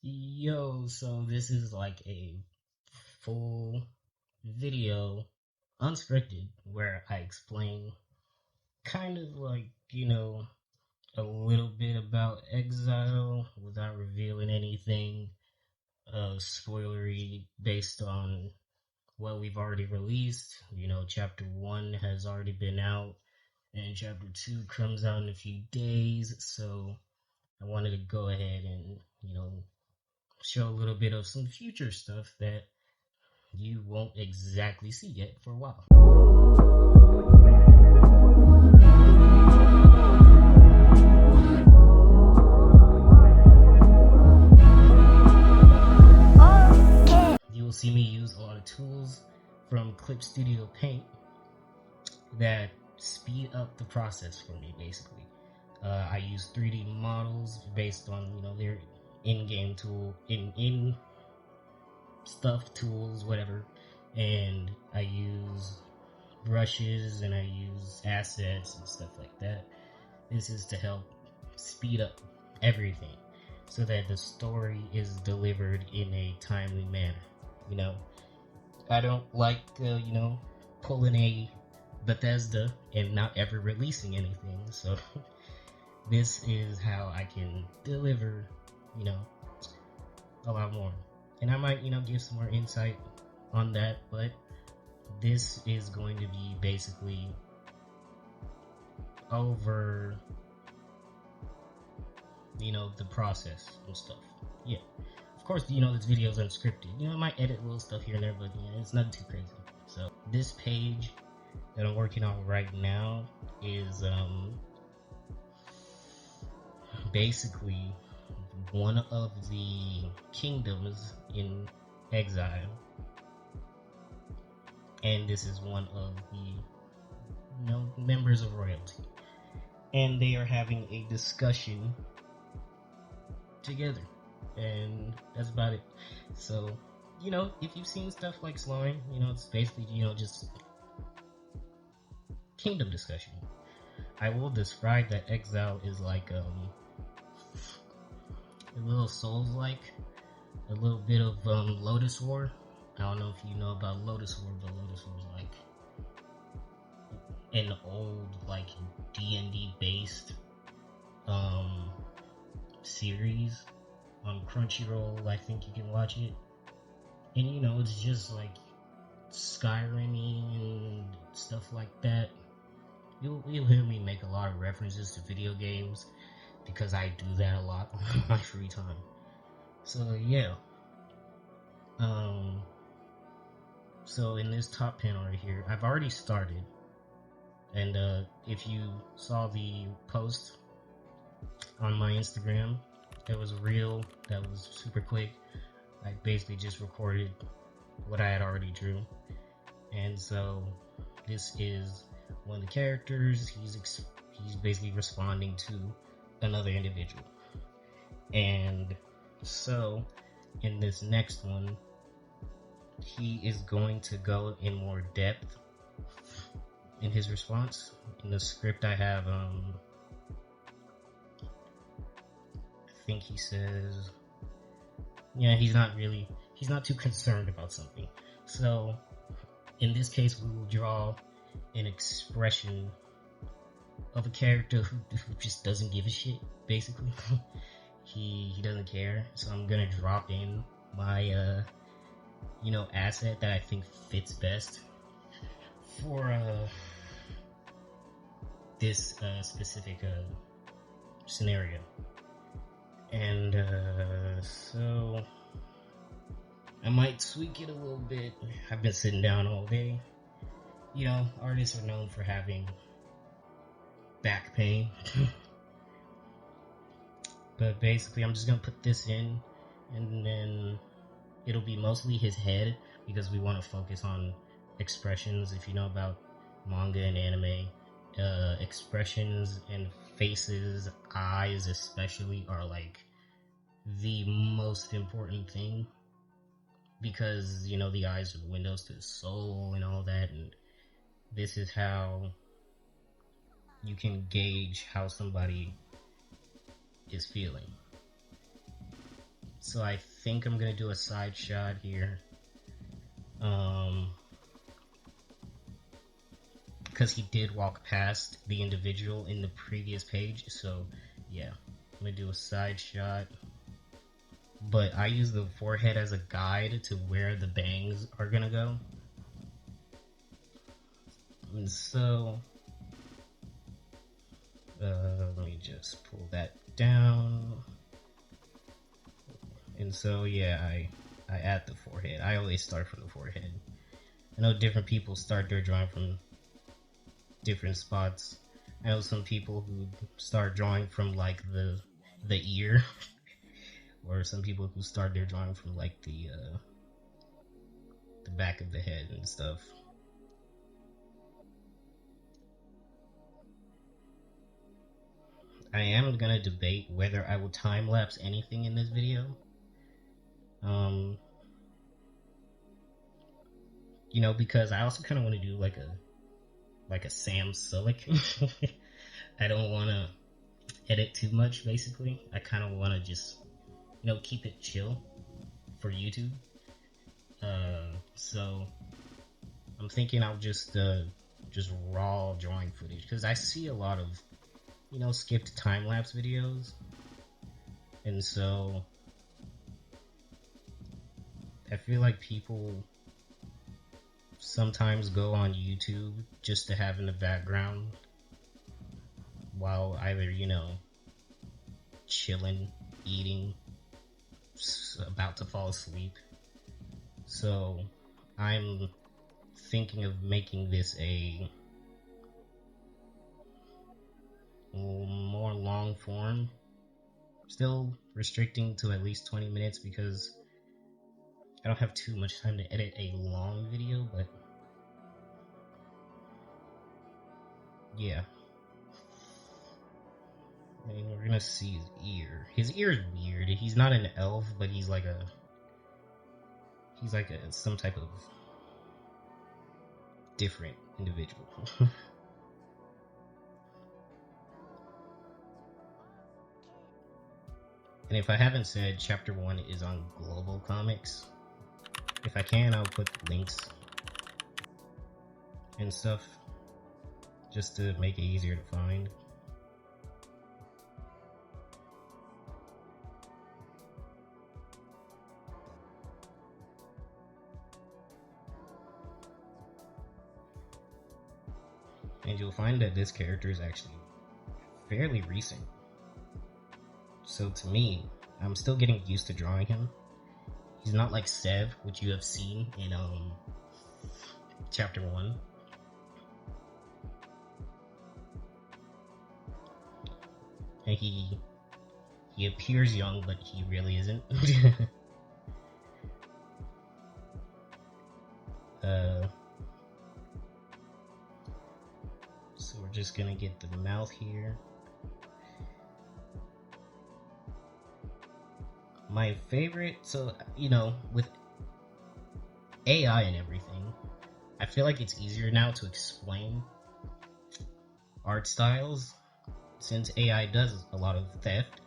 Yo, so this is like a full video, unscripted, where I explain kind of like, a little bit about Exile without revealing anything spoilery based on what we've already released. Chapter 1 has already been out, and Chapter 2 comes out in a few days, so I wanted to go ahead and, show a little bit of some future stuff that you won't exactly see yet for a while. You will see me use a lot of tools from Clip Studio Paint that speed up the process for me, basically. I use 3D models based on, their in-game tool, in stuff, tools, whatever, and I use brushes and I use assets and stuff like that. This is to help speed up everything so that the story is delivered in a timely manner. I don't like, pulling a Bethesda and not ever releasing anything, so this is how I can deliver, a lot more. And I might, give some more insight on that, but this is going to be basically over, the process and stuff. Yeah. Of course, this video is unscripted. I might edit little stuff here and there, but it's nothing too crazy. So this page that I'm working on right now is basically one of the kingdoms in Exile, and this is one of the members of royalty, and they are having a discussion together, and that's about it. So if you've seen stuff like Slime, it's basically just kingdom discussion. I will describe that Exile is like a little Souls-like, a little bit of Lodoss War. I don't know if you know about Lodoss War, but Lodoss War is like an old like D&D based series on Crunchyroll. I think you can watch it, and it's just like Skyrim and stuff like that. You'll hear me make a lot of references to video games because I do that a lot on my free time. So yeah. So in this top panel right here, I've already started, and if you saw the post on my Instagram, it was a reel that was super quick. I basically just recorded what I had already drew, and so this is one of the characters. He's basically responding to another individual, and so in this next one, he is going to go in more depth in his response. In the script I have, I think he says, he's not too concerned about something. So in this case, we will draw an expression of a character who just doesn't give a shit, basically. he doesn't care. So I'm gonna drop in my asset that I think fits best for this specific scenario. And so I might tweak it a little bit. I've been sitting down all day. Artists are known for having back pain. But basically, I'm just gonna put this in, and then it'll be mostly his head because we want to focus on expressions. If you know about manga and anime, expressions and faces, eyes especially, are like the most important thing, because the eyes are the windows to the soul and all that, and this is how you can gauge how somebody is feeling. So I think I'm gonna do a side shot here. Because he did walk past the individual in the previous page, so yeah, I'm gonna do a side shot. But I use the forehead as a guide to where the bangs are gonna go. And so, let me just pull that down. And so, yeah, I add the forehead. I always start from the forehead. I know different people start their drawing from different spots. I know some people who start drawing from like the ear, or some people who start their drawing from like the back of the head and stuff. I am gonna debate whether I will time lapse anything in this video. You know, because I also kind of want to do like a Sam Sulek. I don't want to edit too much. Basically, I kind of want to just, you know, keep it chill for YouTube. So I'm thinking I'll just raw drawing footage, because I see a lot of, you know, skipped time lapse videos, and so I feel like people sometimes go on YouTube just to have in the background while either, you know, chilling, eating, about to fall asleep. So I'm thinking of making this a more long form, still restricting to at least 20 minutes because I don't have too much time to edit a long video, but yeah. And we're gonna see his ear. His ear is weird. He's not an elf, but he's like some type of different individual. And if I haven't said, chapter 1 is on Global Comics. If I can, I'll put links and stuff just to make it easier to find. And you'll find that this character is actually fairly recent. So to me, I'm still getting used to drawing him. He's not like Sev, which you have seen in chapter 1. And he appears young, but he really isn't. So we're just gonna get the mouth here. My favorite, so, you know, with AI and everything, I feel like it's easier now to explain art styles since AI does a lot of theft.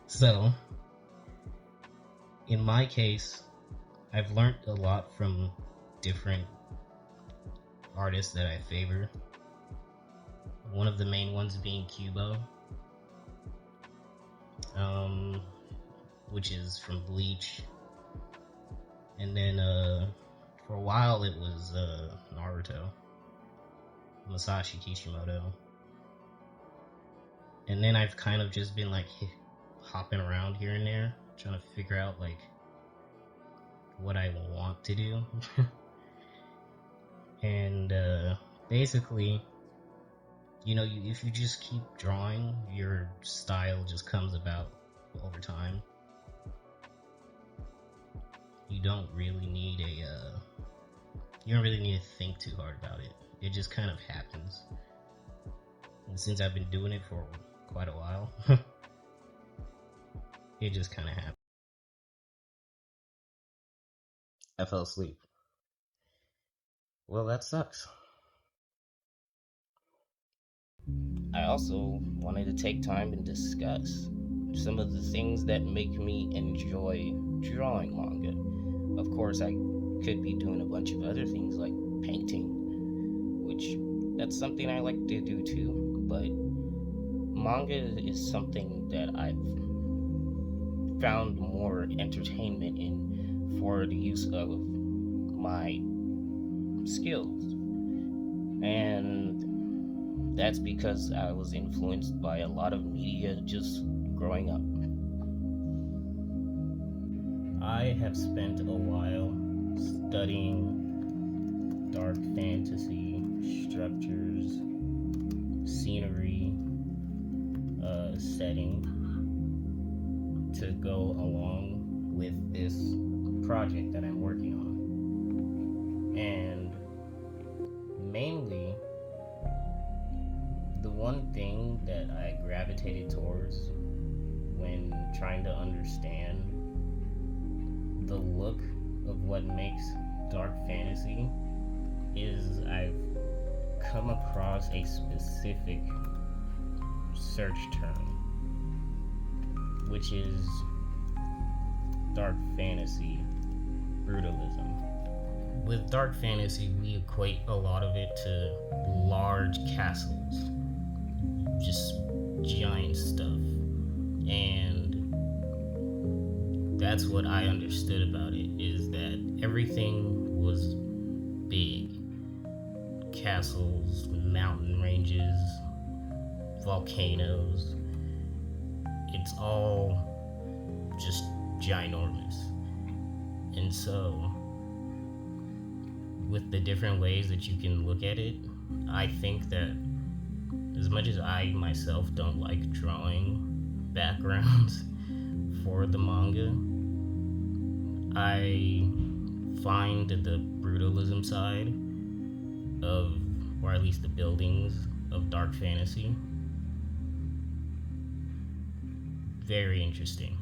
So, in my case, I've learned a lot from different artists that I favor. One of the main ones being Kubo, which is from Bleach. And then for a while it was Naruto, Masashi Kishimoto. And then I've kind of just been like hopping around here and there, trying to figure out like what I want to do. And basically, you know, if you just keep drawing, your style just comes about over time. You don't really need you don't really need to think too hard about it. It just kind of happens. And since I've been doing it for quite a while, it just kind of happened. I fell asleep. Well, that sucks. I also wanted to take time and discuss some of the things that make me enjoy drawing manga. Of course, I could be doing a bunch of other things like painting, which that's something I like to do too, but manga is something that I've found more entertainment in for the use of my skills. And that's because I was influenced by a lot of media just growing up. I have spent a while studying dark fantasy structures, scenery, setting to go along with this project that I'm working on. And mainly, the one thing that I gravitated towards when trying to understand the look of what makes dark fantasy is I've come across a specific search term, which is dark fantasy brutalism. With dark fantasy, we equate a lot of it to large castles, just giant stuff, and that's what I understood about it, is that everything was big. Castles, mountain ranges, volcanoes. It's all just ginormous. And so, with the different ways that you can look at it, I think that as much as I myself don't like drawing backgrounds for the manga, I find the brutalism side of, or at least the buildings of dark fantasy, very interesting.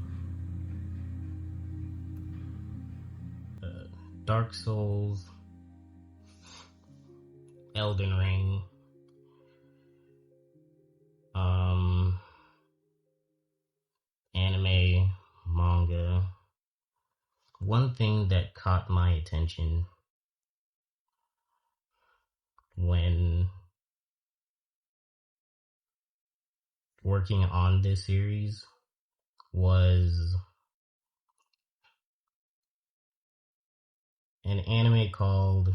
Dark Souls, Elden Ring, anime, manga. One thing that caught my attention when working on this series was an anime called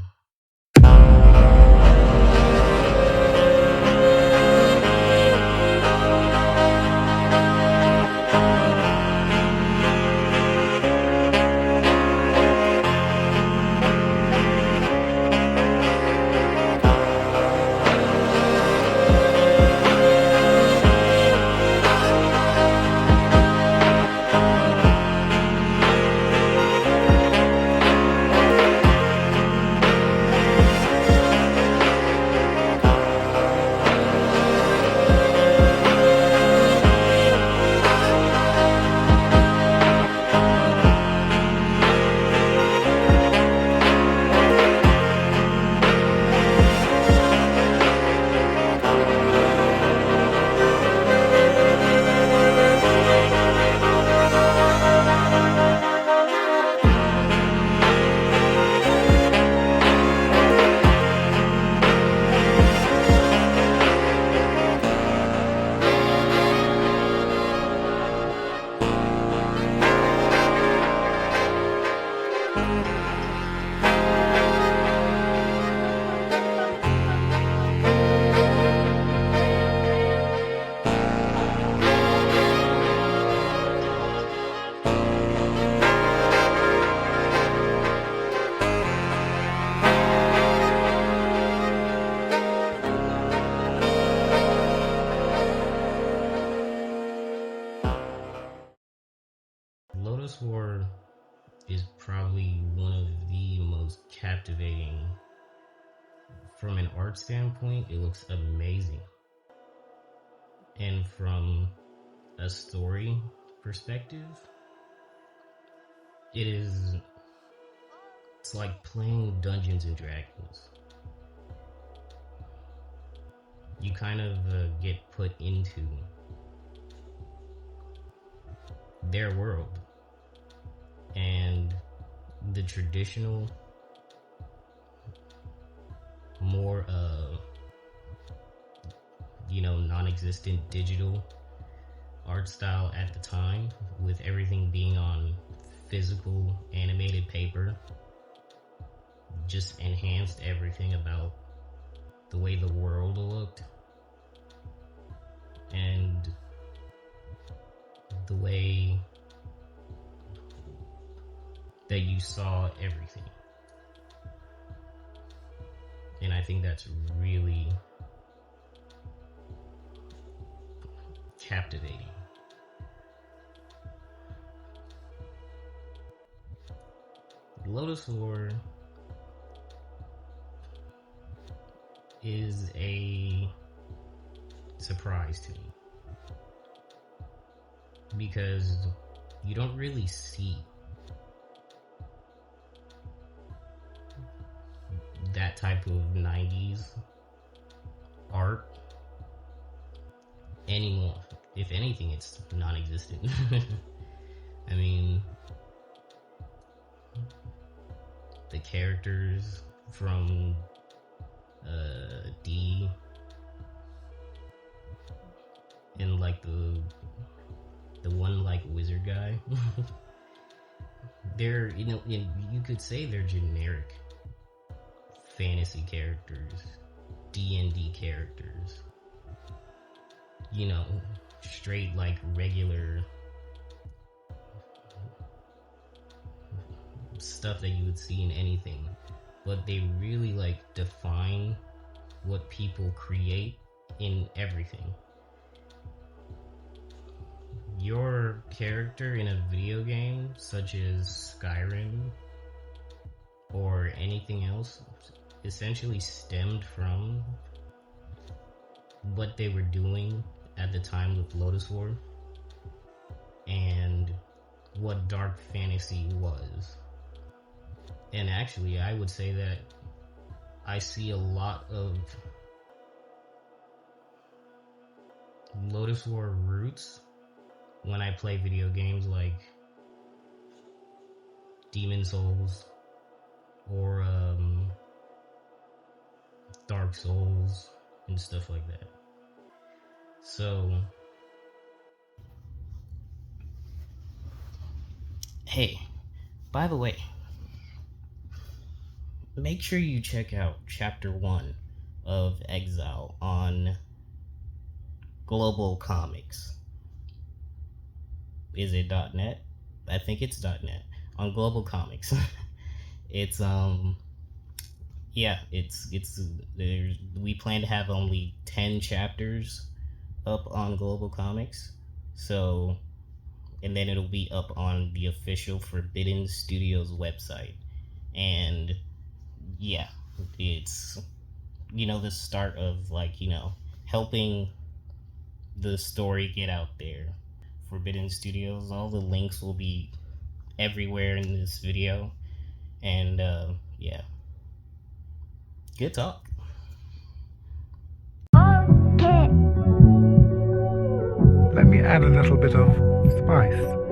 Lodoss War is probably one of the most captivating. From an art standpoint, it looks amazing. And from a story perspective, it's like playing Dungeons and Dragons. You kind of get put into their world. And the traditional, more non-existent digital art style at the time, with everything being on physical animated paper, just enhanced everything about the way the world looked and the way that you saw everything. And I think that's really captivating. Lodoss War is a surprise to me because you don't really see that type of 90s art anymore. If anything, it's non-existent. I mean, the characters from D and like the one like wizard guy, they're, you could say they're generic fantasy characters, D&D characters, straight like regular stuff that you would see in anything, but they really like define what people create in everything. Your character in a video game such as Skyrim or anything else essentially stemmed from what they were doing at the time with Lodoss War and what dark fantasy was. And actually, I would say that I see a lot of Lodoss War roots when I play video games like Demon Souls or Dark Souls and stuff like that. So, hey, by the way, make sure you check out Chapter 1 of Exile on Global Comics. Is it .net? I think it's .net. On Global Comics. It's we plan to have only 10 chapters up on Global Comics. So, and then it'll be up on the official Forbidden Studios website. And yeah, it's the start of helping the story get out there. Forbidden Studios, all the links will be everywhere in this video. And yeah, good talk. Let me add a little bit of spice.